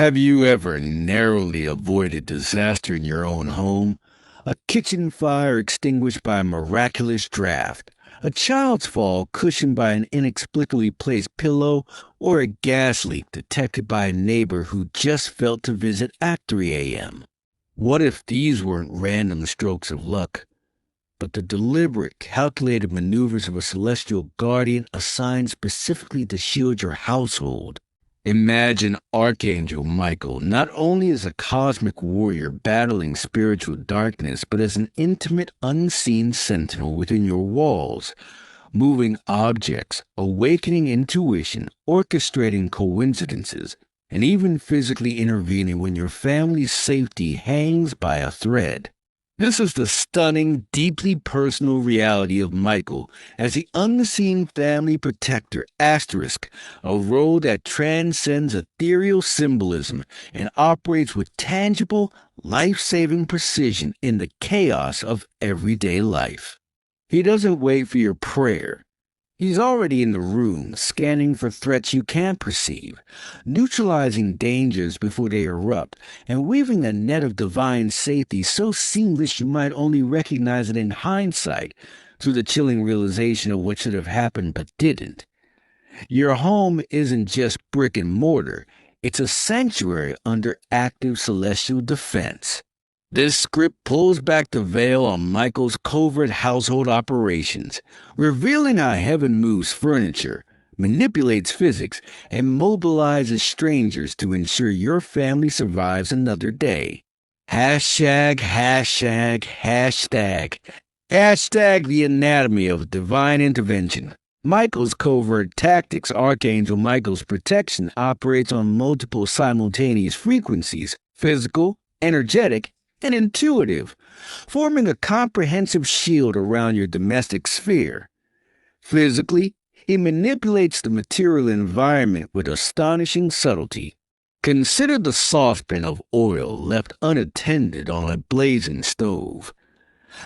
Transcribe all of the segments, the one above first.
Have you ever narrowly avoided disaster in your own home? A kitchen fire extinguished by a miraculous draft, a child's fall cushioned by an inexplicably placed pillow, or a gas leak detected by a neighbor who just felt to visit at 3 a.m. What if these weren't random strokes of luck, but the deliberate, calculated maneuvers of a celestial guardian assigned specifically to shield your household? Imagine Archangel Michael not only as a cosmic warrior battling spiritual darkness, but as an intimate, unseen sentinel within your walls, moving objects, awakening intuition, orchestrating coincidences, and even physically intervening when your family's safety hangs by a thread. This is the stunning, deeply personal reality of Michael as the unseen family protector, asterisk, a role that transcends ethereal symbolism and operates with tangible, life-saving precision in the chaos of everyday life. He doesn't wait for your prayer. He's already in the room, scanning for threats you can't perceive, neutralizing dangers before they erupt, and weaving a net of divine safety so seamless you might only recognize it in hindsight through the chilling realization of what should have happened but didn't. Your home isn't just brick and mortar, it's a sanctuary under active celestial defense. This script pulls back the veil on Michael's covert household operations, revealing how heaven moves furniture, manipulates physics, and mobilizes strangers to ensure your family survives another day. Hashtag the anatomy of divine intervention. Michael's covert tactics, Archangel Michael's protection, operates on multiple simultaneous frequencies: physical, energetic, and intuitive, forming a comprehensive shield around your domestic sphere. Physically, he manipulates the material environment with astonishing subtlety. Consider the saucepan of oil left unattended on a blazing stove.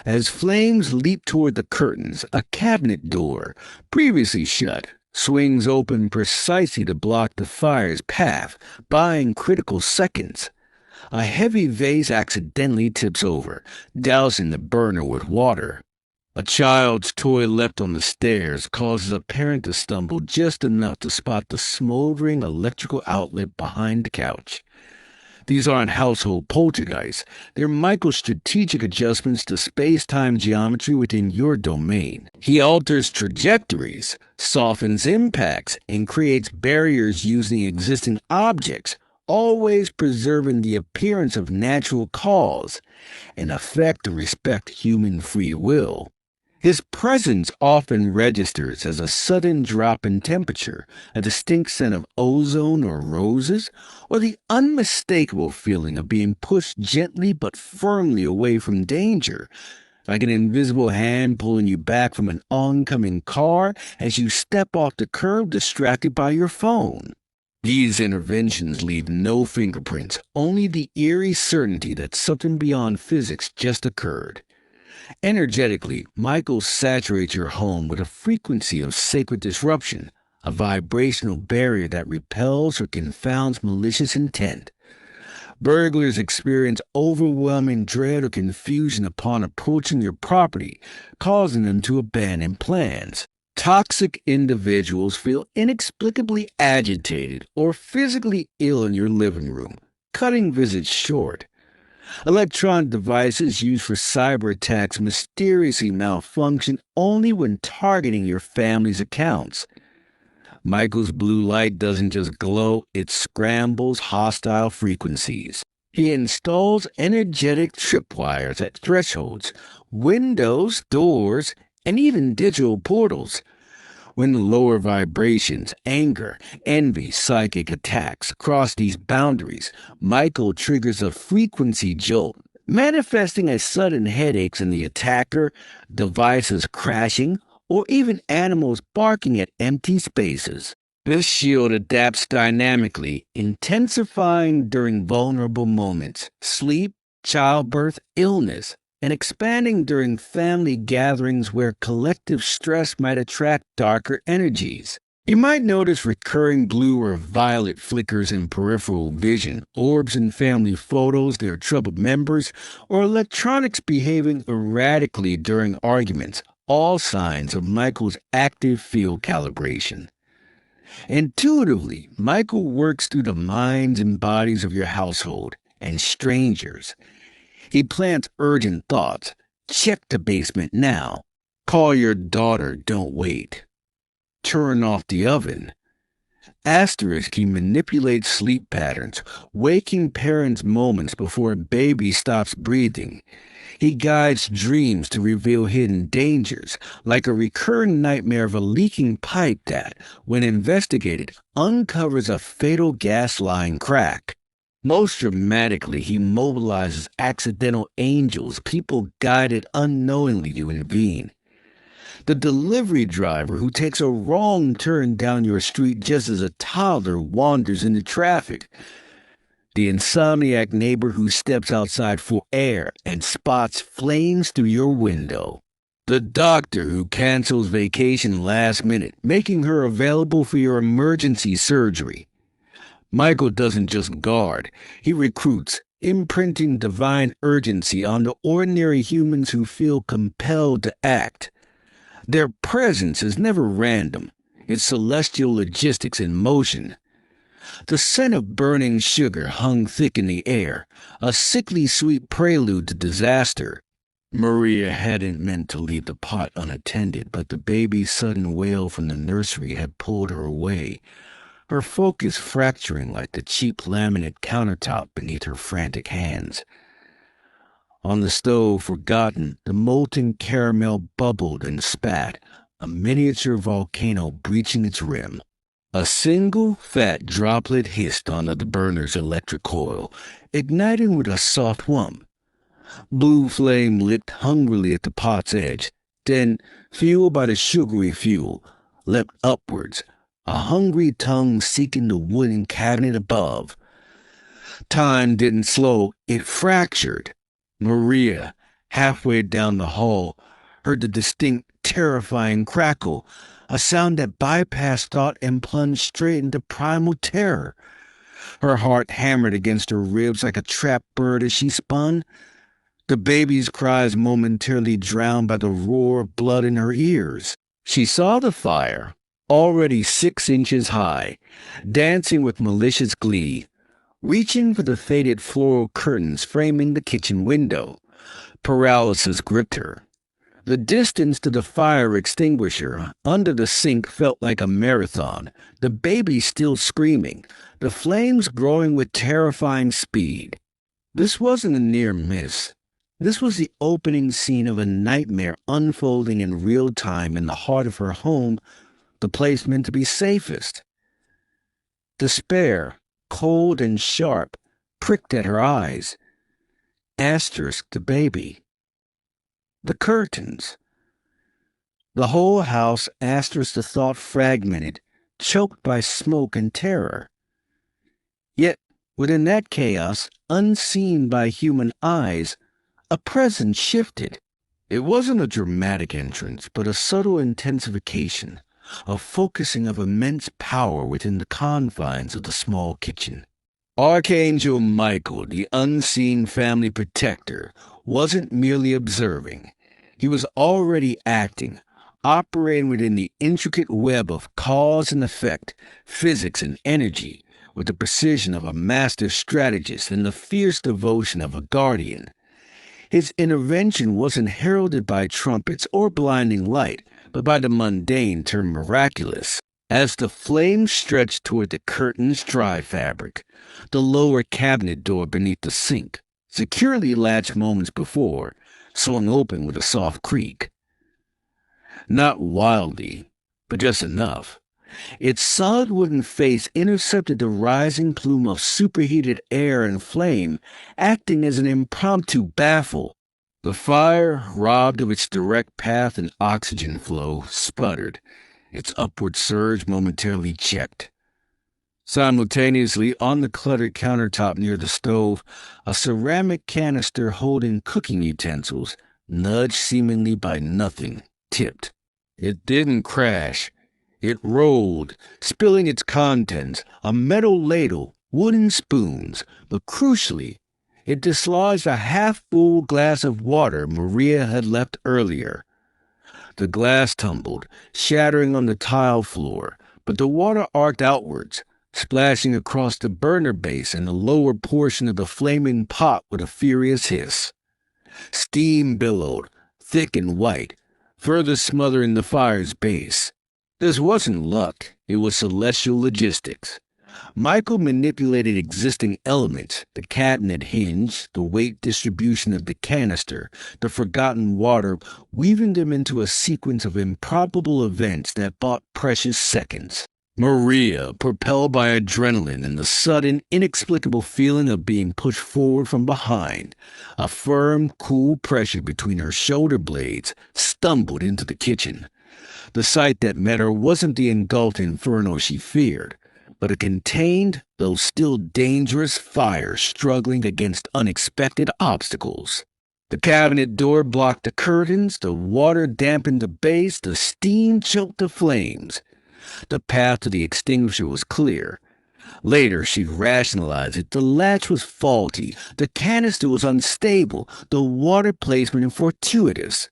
As flames leap toward the curtains, a cabinet door, previously shut, swings open precisely to block the fire's path, buying critical seconds. A heavy vase accidentally tips over, dousing the burner with water. A child's toy left on the stairs causes a parent to stumble just enough to spot the smoldering electrical outlet behind the couch. These aren't household poltergeists. They're Michael's strategic adjustments to space-time geometry within your domain. He alters trajectories, softens impacts, and creates barriers using existing objects, always preserving the appearance of natural cause, an effect to respect human free will. His presence often registers as a sudden drop in temperature, a distinct scent of ozone or roses, or the unmistakable feeling of being pushed gently but firmly away from danger, like an invisible hand pulling you back from an oncoming car as you step off the curb distracted by your phone. These interventions leave no fingerprints, only the eerie certainty that something beyond physics just occurred. Energetically, Michael saturates your home with a frequency of sacred disruption, a vibrational barrier that repels or confounds malicious intent. Burglars experience overwhelming dread or confusion upon approaching your property, causing them to abandon plans. Toxic individuals feel inexplicably agitated or physically ill in your living room, cutting visits short. Electronic devices used for cyber attacks mysteriously malfunction only when targeting your family's accounts. Michael's blue light doesn't just glow, it scrambles hostile frequencies. He installs energetic tripwires at thresholds, windows, doors, and even digital portals. When lower vibrations, anger, envy, psychic attacks cross these boundaries, Michael triggers a frequency jolt, manifesting as sudden headaches in the attacker, devices crashing, or even animals barking at empty spaces. This shield adapts dynamically, intensifying during vulnerable moments, sleep, childbirth, illness, and expanding during family gatherings where collective stress might attract darker energies. You might notice recurring blue or violet flickers in peripheral vision, orbs in family photos, their troubled members, or electronics behaving erratically during arguments, all signs of Michael's active field calibration. Intuitively, Michael works through the minds and bodies of your household and strangers. He plants urgent thoughts. Check the basement now. Call your daughter, don't wait. Turn off the oven. Asterisk, he manipulates sleep patterns, waking parents moments before a baby stops breathing. He guides dreams to reveal hidden dangers, like a recurring nightmare of a leaking pipe that, when investigated, uncovers a fatal gas line crack. Most dramatically, he mobilizes accidental angels, people guided unknowingly to intervene. The delivery driver who takes a wrong turn down your street just as a toddler wanders into traffic. The insomniac neighbor who steps outside for air and spots flames through your window. The doctor who cancels vacation last minute, making her available for your emergency surgery. Michael doesn't just guard, he recruits, imprinting divine urgency on the ordinary humans who feel compelled to act. Their presence is never random. It's celestial logistics in motion. The scent of burning sugar hung thick in the air, a sickly sweet prelude to disaster. Maria hadn't meant to leave the pot unattended, but the baby's sudden wail from the nursery had pulled her away, her focus fracturing like the cheap laminate countertop beneath her frantic hands. On the stove, forgotten, the molten caramel bubbled and spat, a miniature volcano breaching its rim. A single fat droplet hissed onto the burner's electric coil, igniting with a soft whump. Blue flame licked hungrily at the pot's edge, then, fueled by the sugary fuel, leapt upwards, a hungry tongue seeking the wooden cabinet above. Time didn't slow, it fractured. Maria, halfway down the hall, heard the distinct, terrifying crackle, a sound that bypassed thought and plunged straight into primal terror. Her heart hammered against her ribs like a trapped bird as she spun. The baby's cries momentarily drowned by the roar of blood in her ears. She saw the fire, already 6 inches high, dancing with malicious glee, reaching for the faded floral curtains framing the kitchen window. Paralysis gripped her. The distance to the fire extinguisher under the sink felt like a marathon, the baby still screaming, the flames growing with terrifying speed. This wasn't a near miss. This was the opening scene of a nightmare unfolding in real time in the heart of her home, the place meant to be safest. Despair, cold and sharp, pricked at her eyes. Asterisk the baby. The curtains. The whole house, asterisk the thought fragmented, choked by smoke and terror. Yet, within that chaos, unseen by human eyes, a presence shifted. It wasn't a dramatic entrance, but a subtle intensification, a focusing of immense power within the confines of the small kitchen. Archangel Michael, the unseen family protector, wasn't merely observing. He was already acting, operating within the intricate web of cause and effect, physics and energy, with the precision of a master strategist and the fierce devotion of a guardian. His intervention wasn't heralded by trumpets or blinding light, but by the mundane turned miraculous. As the flames stretched toward the curtain's dry fabric, the lower cabinet door beneath the sink, securely latched moments before, swung open with a soft creak. Not wildly, but just enough. Its solid wooden face intercepted the rising plume of superheated air and flame, acting as an impromptu baffle. The fire, robbed of its direct path and oxygen flow, sputtered, its upward surge momentarily checked. Simultaneously, on the cluttered countertop near the stove, a ceramic canister holding cooking utensils, nudged seemingly by nothing, tipped. It didn't crash. It rolled, spilling its contents, a metal ladle, wooden spoons, but crucially, it dislodged a half-full glass of water Maria had left earlier. The glass tumbled, shattering on the tile floor, but the water arced outwards, splashing across the burner base and the lower portion of the flaming pot with a furious hiss. Steam billowed, thick and white, further smothering the fire's base. This wasn't luck, it was celestial logistics. Michael manipulated existing elements, the cabinet hinge, the weight distribution of the canister, the forgotten water, weaving them into a sequence of improbable events that bought precious seconds. Maria, propelled by adrenaline and the sudden, inexplicable feeling of being pushed forward from behind, a firm, cool pressure between her shoulder blades, stumbled into the kitchen. The sight that met her wasn't the engulfed inferno she feared, but a contained, though still dangerous, fire struggling against unexpected obstacles. The cabinet door blocked the curtains, the water dampened the base, the steam choked the flames. The path to the extinguisher was clear. Later, she rationalized it. The latch was faulty, the canister was unstable, the water placement fortuitous.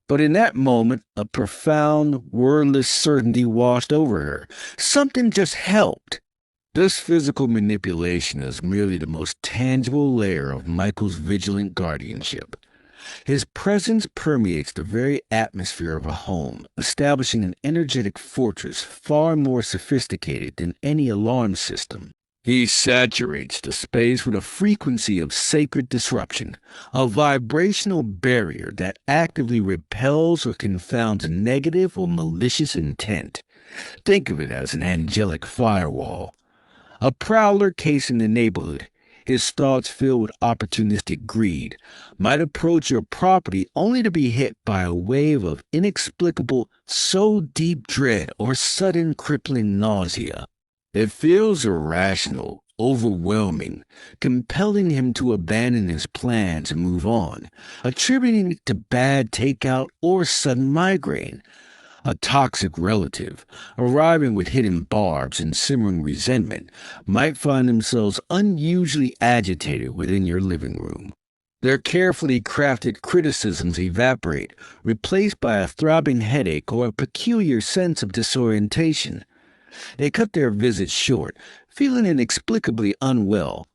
But in that moment, a profound, wordless certainty washed over her. Something just helped. This physical manipulation is merely the most tangible layer of Michael's vigilant guardianship. His presence permeates the very atmosphere of a home, establishing an energetic fortress far more sophisticated than any alarm system. He saturates the space with a frequency of sacred disruption, a vibrational barrier that actively repels or confounds negative or malicious intent. Think of it as an angelic firewall. A prowler casing the neighborhood, his thoughts filled with opportunistic greed, might approach your property only to be hit by a wave of inexplicable, so deep dread or sudden crippling nausea. It feels irrational, overwhelming, compelling him to abandon his plans and move on, attributing it to bad takeout or sudden migraine. A toxic relative, arriving with hidden barbs and simmering resentment, might find themselves unusually agitated within your living room. Their carefully crafted criticisms evaporate, replaced by a throbbing headache or a peculiar sense of disorientation. They cut their visits short, feeling inexplicably unwell.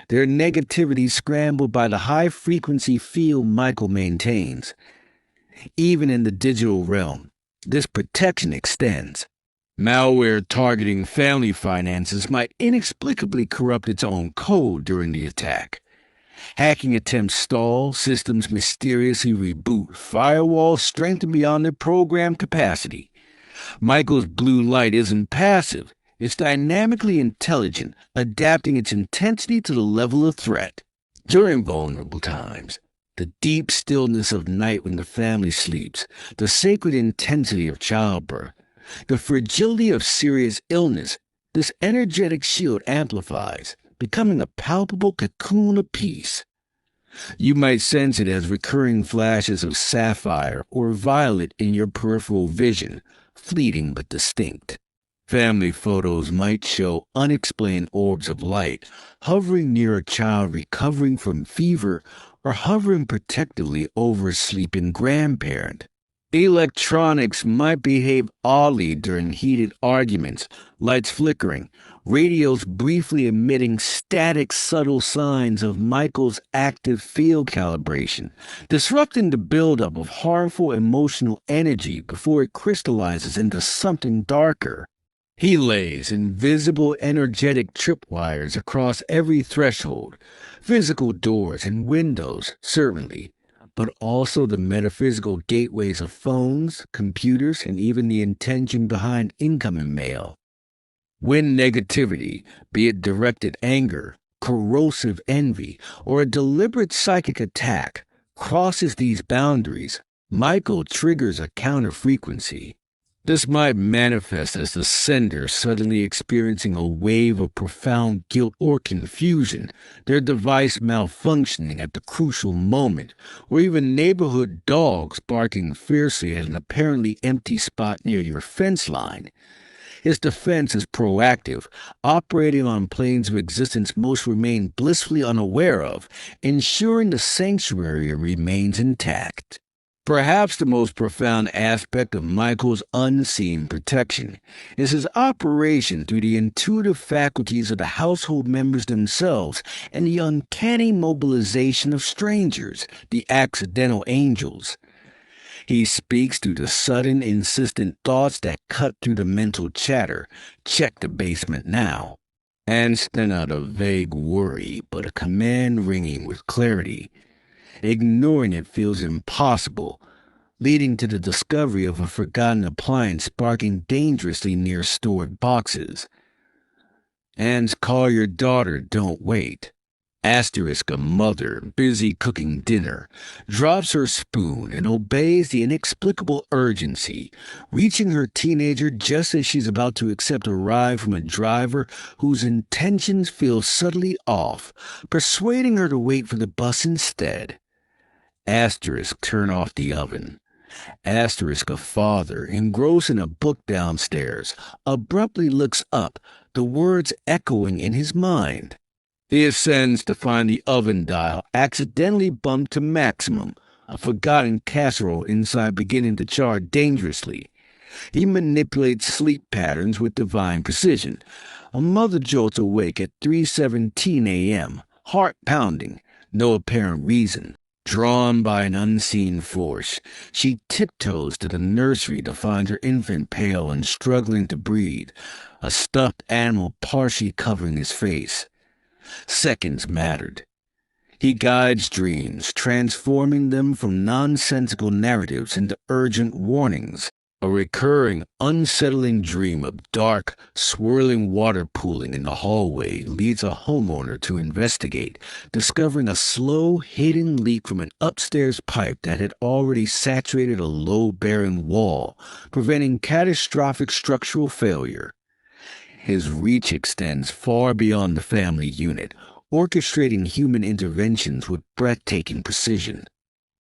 Their negativity scrambled by the high-frequency field Michael maintains. Even in the digital realm, this protection extends. Malware targeting family finances might inexplicably corrupt its own code during the attack. Hacking attempts stall, systems mysteriously reboot, firewalls strengthen beyond their program capacity. Michael's blue light isn't passive. It's dynamically intelligent, adapting its intensity to the level of threat. During vulnerable times, the deep stillness of night when the family sleeps, the sacred intensity of childbirth, the fragility of serious illness, this energetic shield amplifies, becoming a palpable cocoon of peace. You might sense it as recurring flashes of sapphire or violet in your peripheral vision, fleeting but distinct. Family photos might show unexplained orbs of light, hovering near a child recovering from fever or hovering protectively over a sleeping grandparent. Electronics might behave oddly during heated arguments, lights flickering, radios briefly emitting static subtle signs of Michael's active field calibration, disrupting the buildup of harmful emotional energy before it crystallizes into something darker. He lays invisible energetic tripwires across every threshold, physical doors and windows, certainly, but also the metaphysical gateways of phones, computers, and even the intention behind incoming mail. When negativity, be it directed anger, corrosive envy, or a deliberate psychic attack, crosses these boundaries, Michael triggers a counter-frequency. This might manifest as the sender suddenly experiencing a wave of profound guilt or confusion, their device malfunctioning at the crucial moment, or even neighborhood dogs barking fiercely at an apparently empty spot near your fence line. His defense is proactive, operating on planes of existence most remain blissfully unaware of, ensuring the sanctuary remains intact. Perhaps the most profound aspect of Michael's unseen protection is his operation through the intuitive faculties of the household members themselves and the uncanny mobilization of strangers, the accidental angels. He speaks through the sudden, insistent thoughts that cut through the mental chatter. Check the basement now. And send out a vague worry, but a command ringing with clarity. Ignoring it feels impossible, leading to the discovery of a forgotten appliance sparking dangerously near stored boxes. And call your daughter, don't wait. Asterisk a mother, busy cooking dinner, drops her spoon and obeys the inexplicable urgency, reaching her teenager just as she's about to accept a ride from a driver whose intentions feel subtly off, persuading her to wait for the bus instead. Asterisk turn off the oven. Asterisk a father, engrossed in a book downstairs, abruptly looks up, the words echoing in his mind. He ascends to find the oven dial accidentally bumped to maximum, a forgotten casserole inside beginning to char dangerously. He manipulates sleep patterns with divine precision. A mother jolts awake at 3:17 a.m., heart pounding, no apparent reason. Drawn by an unseen force, she tiptoes to the nursery to find her infant pale and struggling to breathe, a stuffed animal partially covering his face. Seconds mattered. He guides dreams, transforming them from nonsensical narratives into urgent warnings. A recurring, unsettling dream of dark, swirling water pooling in the hallway leads a homeowner to investigate, discovering a slow, hidden leak from an upstairs pipe that had already saturated a low-bearing wall, preventing catastrophic structural failure. His reach extends far beyond the family unit, orchestrating human interventions with breathtaking precision.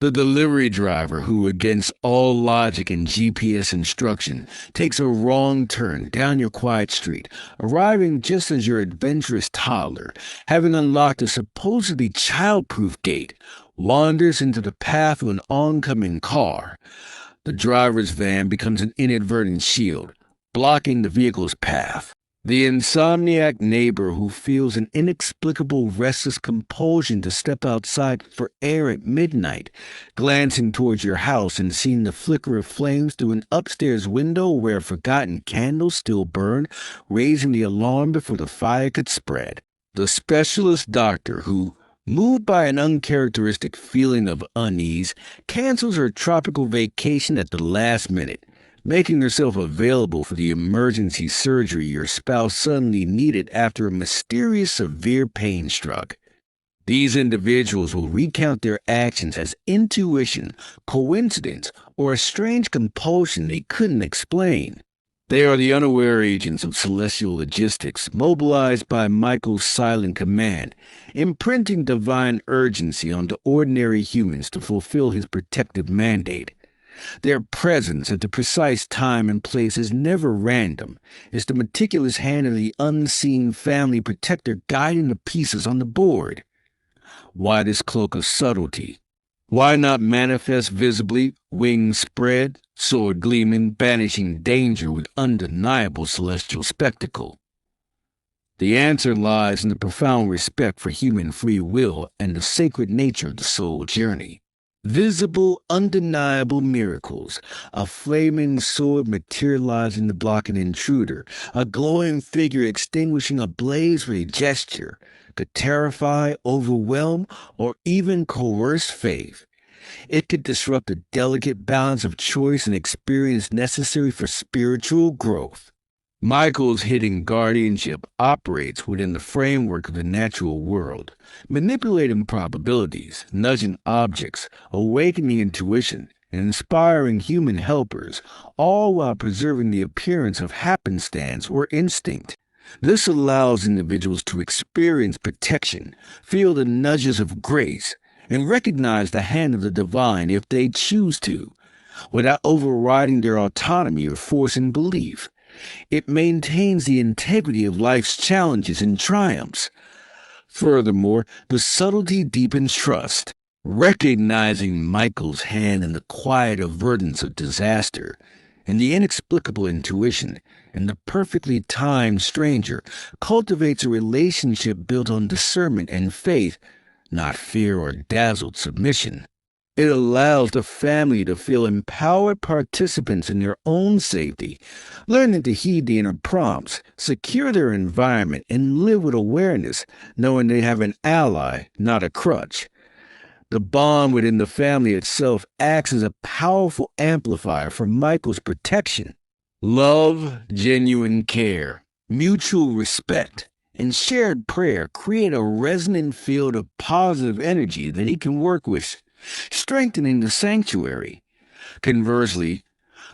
The delivery driver who, against all logic and GPS instruction, takes a wrong turn down your quiet street, arriving just as your adventurous toddler, having unlocked a supposedly childproof gate, wanders into the path of an oncoming car. The driver's van becomes an inadvertent shield, blocking the vehicle's path. The insomniac neighbor who feels an inexplicable restless compulsion to step outside for air at midnight, glancing towards your house and seeing the flicker of flames through an upstairs window where a forgotten candle still burned, raising the alarm before the fire could spread. The specialist doctor who, moved by an uncharacteristic feeling of unease, cancels her tropical vacation at the last minute, making herself available for the emergency surgery your spouse suddenly needed after a mysterious severe pain struck. These individuals will recount their actions as intuition, coincidence, or a strange compulsion they couldn't explain. They are the unaware agents of celestial logistics, mobilized by Michael's silent command, imprinting divine urgency onto ordinary humans to fulfill his protective mandate. Their presence at the precise time and place is never random. It's the meticulous hand of the unseen family protector guiding the pieces on the board. Why this cloak of subtlety? Why not manifest visibly, wings spread, sword gleaming, banishing danger with undeniable celestial spectacle? The answer lies in the profound respect for human free will and the sacred nature of the soul journey. Visible, undeniable miracles, a flaming sword materializing to block an intruder, a glowing figure extinguishing a blaze with a gesture, could terrify, overwhelm, or even coerce faith. It could disrupt the delicate balance of choice and experience necessary for spiritual growth. Michael's hidden guardianship operates within the framework of the natural world, manipulating probabilities, nudging objects, awakening intuition, and inspiring human helpers, all while preserving the appearance of happenstance or instinct. This allows individuals to experience protection, feel the nudges of grace, and recognize the hand of the divine if they choose to, without overriding their autonomy or forcing belief. It maintains the integrity of life's challenges and triumphs. Furthermore, the subtlety deepens trust. Recognizing Michael's hand in the quiet avertance of disaster, and the inexplicable intuition, and the perfectly timed stranger cultivates a relationship built on discernment and faith, not fear or dazzled submission. It allows the family to feel empowered participants in their own safety, learning to heed the inner prompts, secure their environment, and live with awareness, knowing they have an ally, not a crutch. The bond within the family itself acts as a powerful amplifier for Michael's protection. Love, genuine care, mutual respect, and shared prayer create a resonant field of positive energy that he can work with, strengthening the sanctuary. Conversely,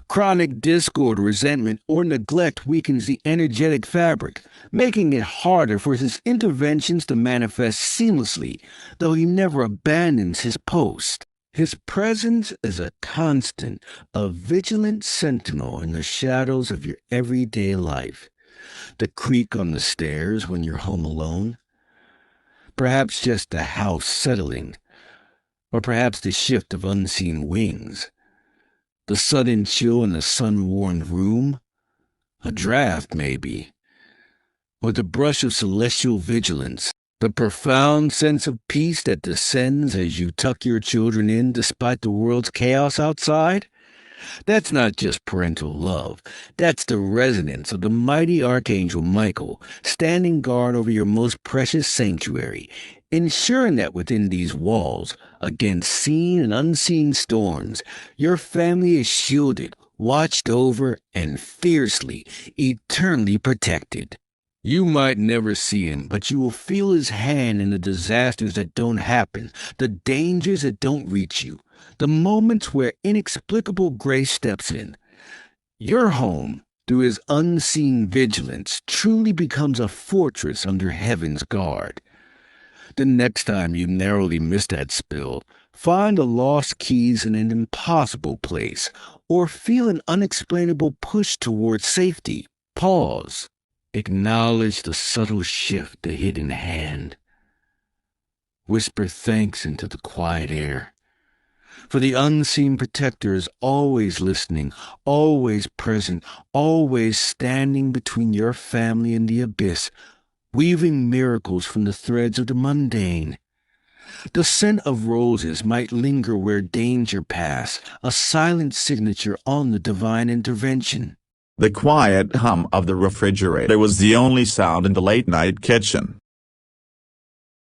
chronic discord, resentment, or neglect weakens the energetic fabric, making it harder for his interventions to manifest seamlessly, though he never abandons his post. His presence is a constant, a vigilant sentinel in the shadows of your everyday life. The creak on the stairs when you're home alone, perhaps just the house settling, or perhaps the shift of unseen wings. The sudden chill in the sun-warmed room, a draft maybe, or the brush of celestial vigilance, the profound sense of peace that descends as you tuck your children in despite the world's chaos outside. That's not just parental love. That's the resonance of the mighty Archangel Michael, standing guard over your most precious sanctuary, ensuring that within these walls, against seen and unseen storms, your family is shielded, watched over, and fiercely, eternally protected. You might never see him, but you will feel his hand in the disasters that don't happen, the dangers that don't reach you, the moments where inexplicable grace steps in. Your home, through his unseen vigilance, truly becomes a fortress under heaven's guard. The next time you narrowly miss that spill, find the lost keys in an impossible place, or feel an unexplainable push towards safety, pause. Acknowledge the subtle shift, the hidden hand. Whisper thanks into the quiet air. For the unseen protector is always listening, always present, always standing between your family and the abyss, weaving miracles from the threads of the mundane. The scent of roses might linger where danger passed, a silent signature on the divine intervention. The quiet hum of the refrigerator was the only sound in the late-night kitchen.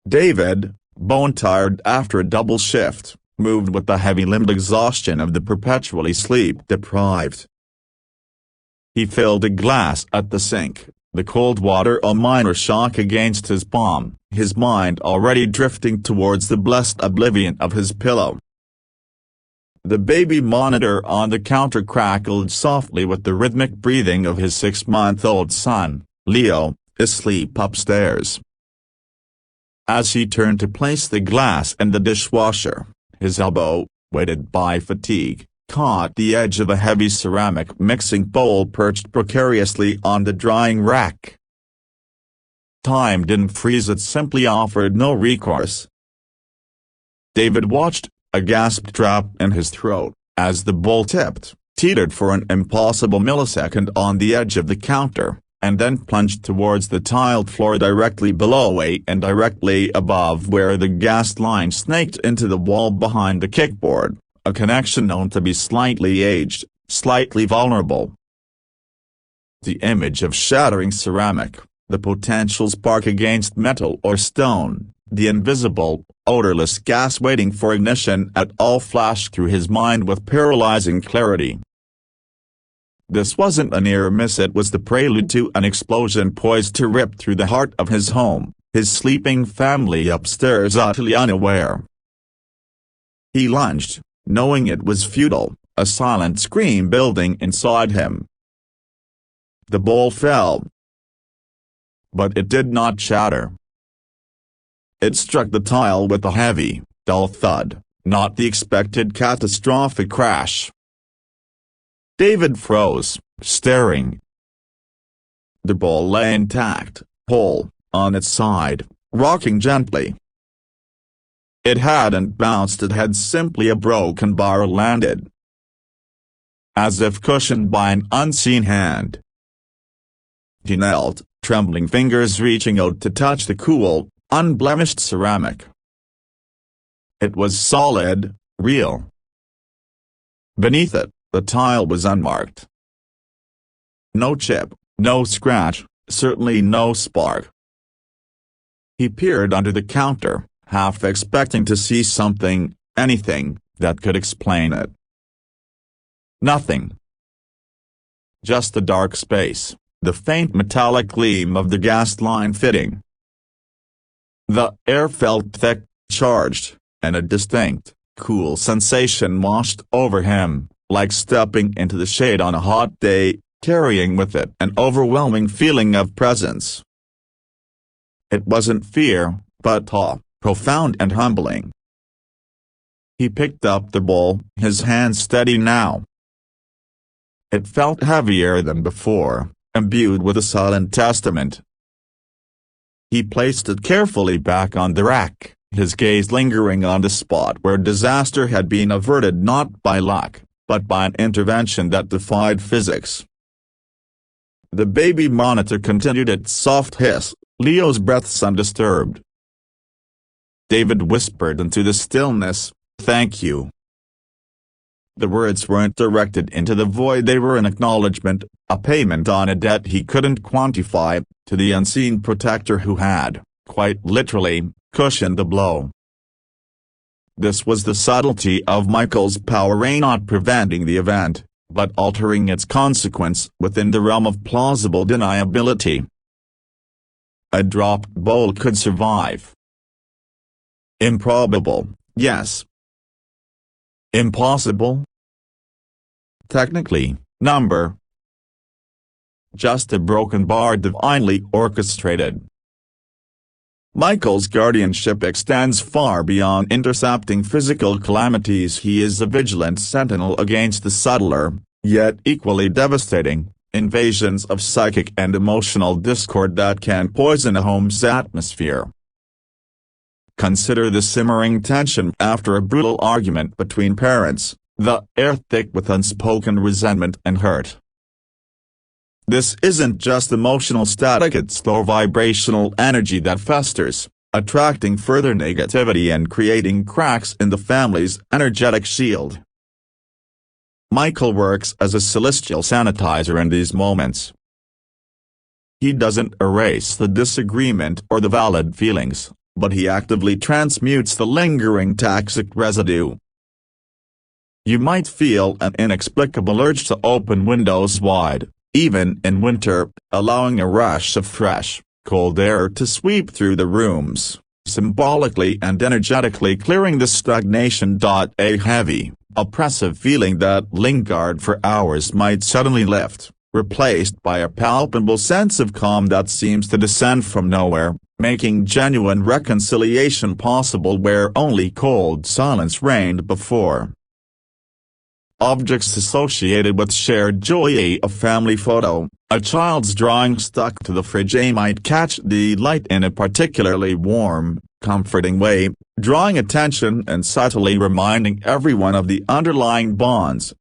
David, bone-tired after a double shift, moved with the heavy-limbed exhaustion of the perpetually sleep-deprived. He filled a glass at the sink, the cold water a minor shock against his palm, his mind already drifting towards the blessed oblivion of his pillow. The baby monitor on the counter crackled softly with the rhythmic breathing of his 6-month-old son, Leo, asleep upstairs. As he turned to place the glass in the dishwasher, his elbow, weighted by fatigue, caught the edge of a heavy ceramic mixing bowl perched precariously on the drying rack. Time didn't freeze, it simply offered no recourse. David watched, a gasp trapped in his throat, as the bowl tipped, teetered for an impossible millisecond on the edge of the counter, and then plunged towards the tiled floor directly below and directly above where the gas line snaked into the wall behind the kickboard, a connection known to be slightly aged, slightly vulnerable. The image of shattering ceramic, the potential spark against metal or stone, the invisible, odorless gas waiting for ignition at all flashed through his mind with paralyzing clarity. This wasn't a near miss, it was the prelude to an explosion poised to rip through the heart of his home, his sleeping family upstairs utterly unaware. He lunged, knowing it was futile, a silent scream building inside him. The bowl fell. But it did not shatter. It struck the tile with a heavy, dull thud, not the expected catastrophic crash. David froze, staring. The bowl lay intact, whole, on its side, rocking gently. It hadn't bounced, it had simply a broken bar landed. As if cushioned by an unseen hand. He knelt, trembling fingers reaching out to touch the cool, unblemished ceramic. It was solid, real. Beneath it, the tile was unmarked. No chip, no scratch, certainly no spark. He peered under the counter, half expecting to see something, anything, that could explain it. Nothing. Just the dark space, the faint metallic gleam of the gas line fitting. The air felt thick, charged, and a distinct, cool sensation washed over him, like stepping into the shade on a hot day, carrying with it an overwhelming feeling of presence. It wasn't fear, but awe, profound and humbling. He picked up the bowl, his hand steady now. It felt heavier than before, imbued with a silent testament. He placed it carefully back on the rack, his gaze lingering on the spot where disaster had been averted not by luck, but by an intervention that defied physics. The baby monitor continued its soft hiss, Leo's breaths undisturbed. David whispered into the stillness, "Thank you." The words weren't directed into the void, they were an acknowledgement, a payment on a debt he couldn't quantify, to the unseen protector who had, quite literally, cushioned the blow. This was the subtlety of Michael's power, not preventing the event, but altering its consequence within the realm of plausible deniability. A dropped bowl could survive. Improbable, yes. Impossible? Technically, number. Just a broken bar divinely orchestrated. Michael's guardianship extends far beyond intercepting physical calamities. He is a vigilant sentinel against the subtler, yet equally devastating, invasions of psychic and emotional discord that can poison a home's atmosphere. Consider the simmering tension after a brutal argument between parents, the air thick with unspoken resentment and hurt. This isn't just emotional static, it's low vibrational energy that festers, attracting further negativity and creating cracks in the family's energetic shield. Michael works as a celestial sanitizer in these moments. He doesn't erase the disagreement or the valid feelings, but he actively transmutes the lingering toxic residue. You might feel an inexplicable urge to open windows wide, even in winter, allowing a rush of fresh, cold air to sweep through the rooms, symbolically and energetically clearing the stagnation. A heavy, oppressive feeling that lingered for hours might suddenly lift, replaced by a palpable sense of calm that seems to descend from nowhere, making genuine reconciliation possible where only cold silence reigned before. Objects associated with shared joy, a family photo, a child's drawing stuck to the fridge, might catch the light in a particularly warm, comforting way, drawing attention and subtly reminding everyone of the underlying bonds.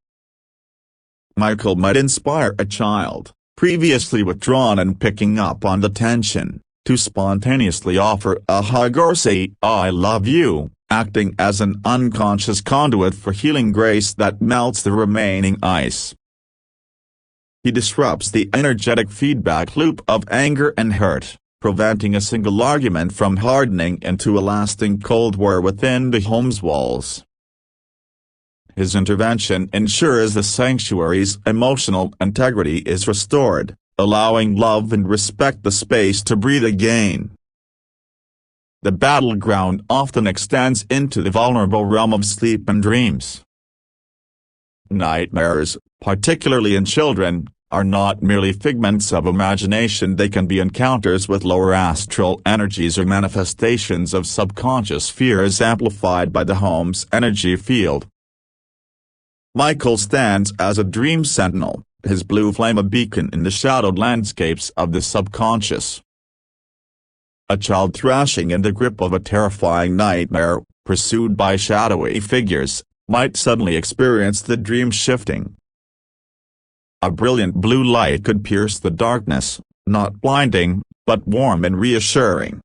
Michael might inspire a child, previously withdrawn and picking up on the tension, to spontaneously offer a hug or say, "I love you," acting as an unconscious conduit for healing grace that melts the remaining ice. He disrupts the energetic feedback loop of anger and hurt, preventing a single argument from hardening into a lasting Cold War within the home's walls. His intervention ensures the sanctuary's emotional integrity is restored, allowing love and respect the space to breathe again. The battleground often extends into the vulnerable realm of sleep and dreams, Nightmares, particularly in children, are not merely figments of imagination. They can be encounters with lower astral energies or manifestations of subconscious fears amplified by the home's energy field. Michael stands as a dream sentinel, his blue flame a beacon in the shadowed landscapes of the subconscious. A child thrashing in the grip of a terrifying nightmare, pursued by shadowy figures, might suddenly experience the dream shifting. A brilliant blue light could pierce the darkness, not blinding, but warm and reassuring.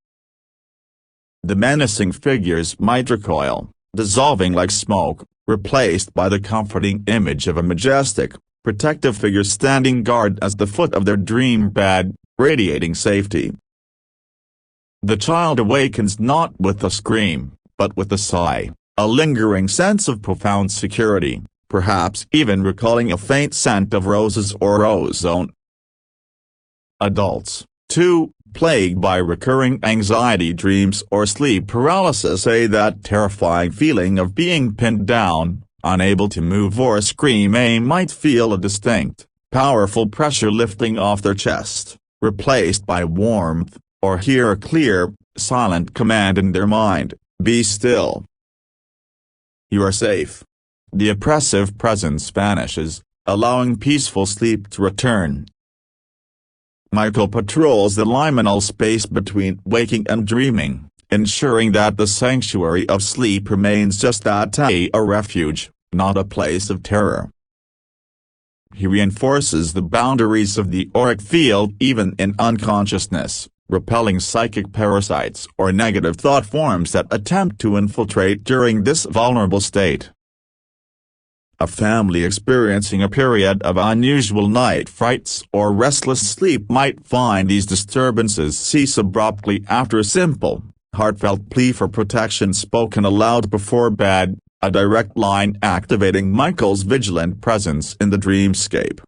The menacing figures might recoil, dissolving like smoke, replaced by the comforting image of a majestic, protective figure standing guard at the foot of their dream bed, radiating safety. The child awakens not with a scream, but with a sigh, a lingering sense of profound security, perhaps even recalling a faint scent of roses or ozone. Adults, too, plagued by recurring anxiety dreams or sleep paralysis, say that terrifying feeling of being pinned down, unable to move or scream. They might feel a distinct, powerful pressure lifting off their chest, replaced by warmth, or hear a clear, silent command in their mind, "Be still. You are safe." The oppressive presence vanishes, allowing peaceful sleep to return. Michael patrols the liminal space between waking and dreaming, ensuring that the sanctuary of sleep remains just that, a refuge, not a place of terror. He reinforces the boundaries of the auric field even in unconsciousness, repelling psychic parasites or negative thought forms that attempt to infiltrate during this vulnerable state. A family experiencing a period of unusual night frights or restless sleep might find these disturbances cease abruptly after a simple, heartfelt plea for protection spoken aloud before bed, a direct line activating Michael's vigilant presence in the dreamscape.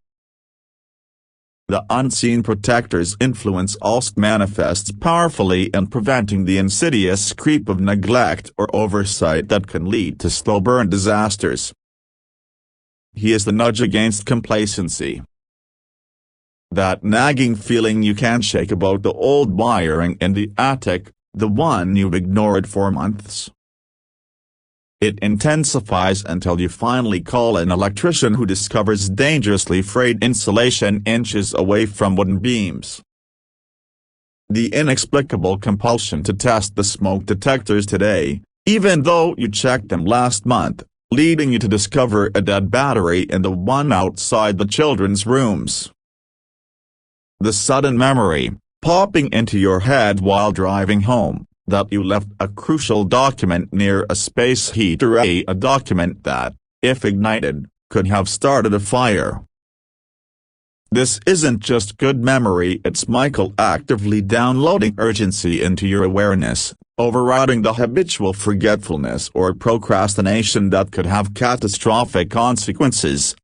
The unseen protector's influence also manifests powerfully in preventing the insidious creep of neglect or oversight that can lead to slow burn disasters. He is the nudge against complacency. That nagging feeling you can't shake about the old wiring in the attic, the one you've ignored for months. It intensifies until you finally call an electrician who discovers dangerously frayed insulation inches away from wooden beams. The inexplicable compulsion to test the smoke detectors today, even though you checked them last month, leading you to discover a dead battery in the one outside the children's rooms. The sudden memory, popping into your head while driving home, that you left a crucial document near a space heater, a document that, if ignited, could have started a fire. This isn't just good memory, it's Michael actively downloading urgency into your awareness, overriding the habitual forgetfulness or procrastination that could have catastrophic consequences.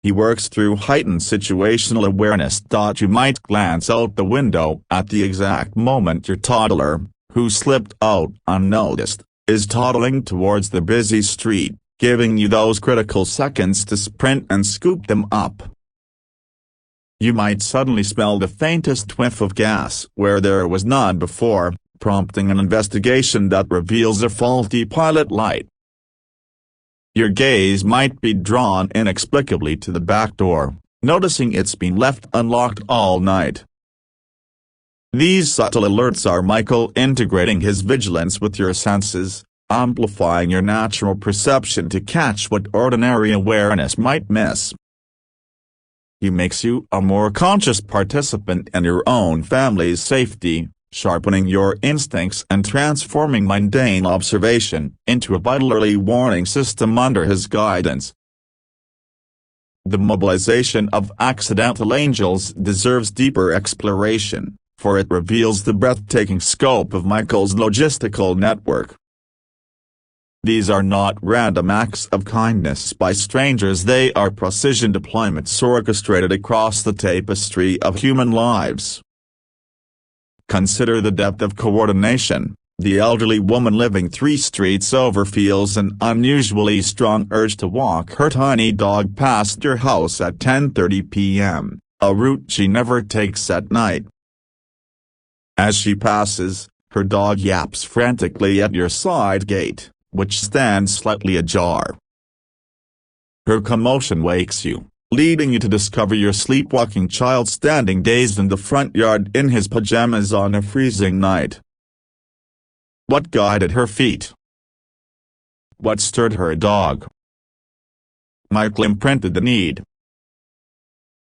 He works through heightened situational awareness. You might glance out the window at the exact moment your toddler, who slipped out unnoticed, is toddling towards the busy street, giving you those critical seconds to sprint and scoop them up. You might suddenly smell the faintest whiff of gas where there was none before, prompting an investigation that reveals a faulty pilot light. Your gaze might be drawn inexplicably to the back door, noticing it's been left unlocked all night. These subtle alerts are Michael integrating his vigilance with your senses, amplifying your natural perception to catch what ordinary awareness might miss. He makes you a more conscious participant in your own family's safety, sharpening your instincts and transforming mundane observation into a vital early warning system under his guidance. The mobilization of accidental angels deserves deeper exploration, for it reveals the breathtaking scope of Michael's logistical network. These are not random acts of kindness by strangers, they are precision deployments orchestrated across the tapestry of human lives. Consider the depth of coordination, The elderly woman living 3 streets over feels an unusually strong urge to walk her tiny dog past your house at 10:30 p.m., a route she never takes at night. As she passes, her dog yaps frantically at your side gate, which stands slightly ajar. Her commotion wakes you, leading you to discover your sleepwalking child standing dazed in the front yard in his pajamas on a freezing night. What guided her feet? What stirred her dog? Michael imprinted the need.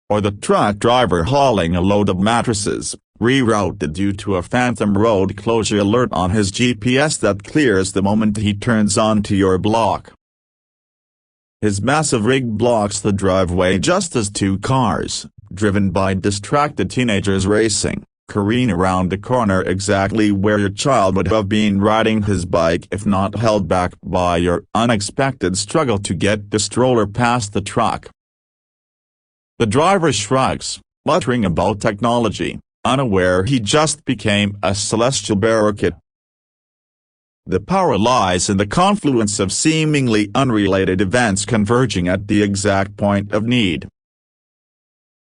Or the truck driver hauling a load of mattresses, rerouted due to a phantom road closure alert on his GPS that clears the moment he turns onto your block. His massive rig blocks the driveway just as 2 cars, driven by distracted teenagers racing, careen around the corner exactly where your child would have been riding his bike if not held back by your unexpected struggle to get the stroller past the truck. The driver shrugs, muttering about technology, unaware he just became a celestial barricade. The power lies in the confluence of seemingly unrelated events converging at the exact point of need.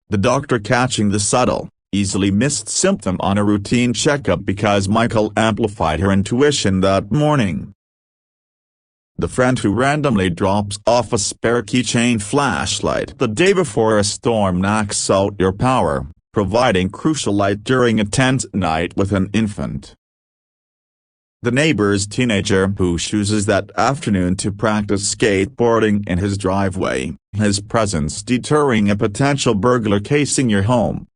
The doctor catching the subtle, easily missed symptom on a routine checkup because Michael amplified her intuition that morning. The friend who randomly drops off a spare keychain flashlight the day before a storm knocks out your power, providing crucial light during a tense night with an infant. The neighbor's teenager who chooses that afternoon to practice skateboarding in his driveway, his presence deterring a potential burglar casing your home.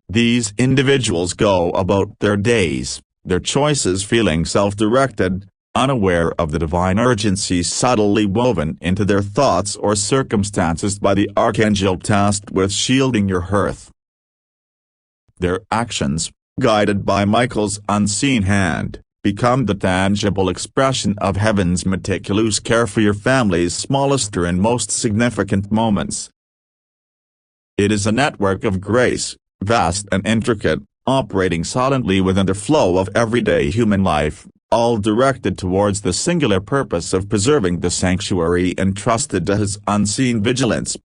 These individuals go about their days, their choices feeling self-directed, unaware of the divine urgency subtly woven into their thoughts or circumstances by the archangel tasked with shielding your hearth. Their actions, guided by Michael's unseen hand, become the tangible expression of heaven's meticulous care for your family's smallest and most significant moments. It is a network of grace, vast and intricate, operating silently within the flow of everyday human life, all directed towards the singular purpose of preserving the sanctuary entrusted to his unseen vigilance.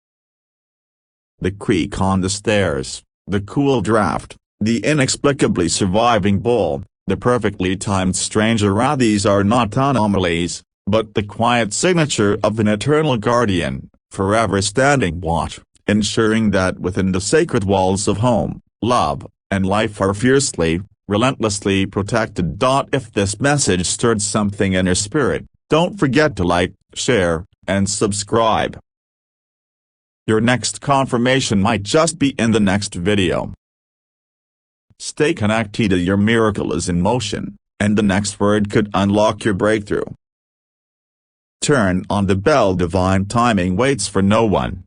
The creak on the stairs, the cool draft, the inexplicably surviving bowl, the perfectly timed stranger. These are not anomalies, but the quiet signature of an eternal guardian, forever standing watch, ensuring that within the sacred walls of home, love, and life are fiercely, relentlessly protected. If this message stirred something in your spirit, don't forget to like, share, and subscribe. Your next confirmation might just be in the next video. Stay connected. Your miracle is in motion, and the next word could unlock your breakthrough. Turn on the bell. Divine timing waits for no one.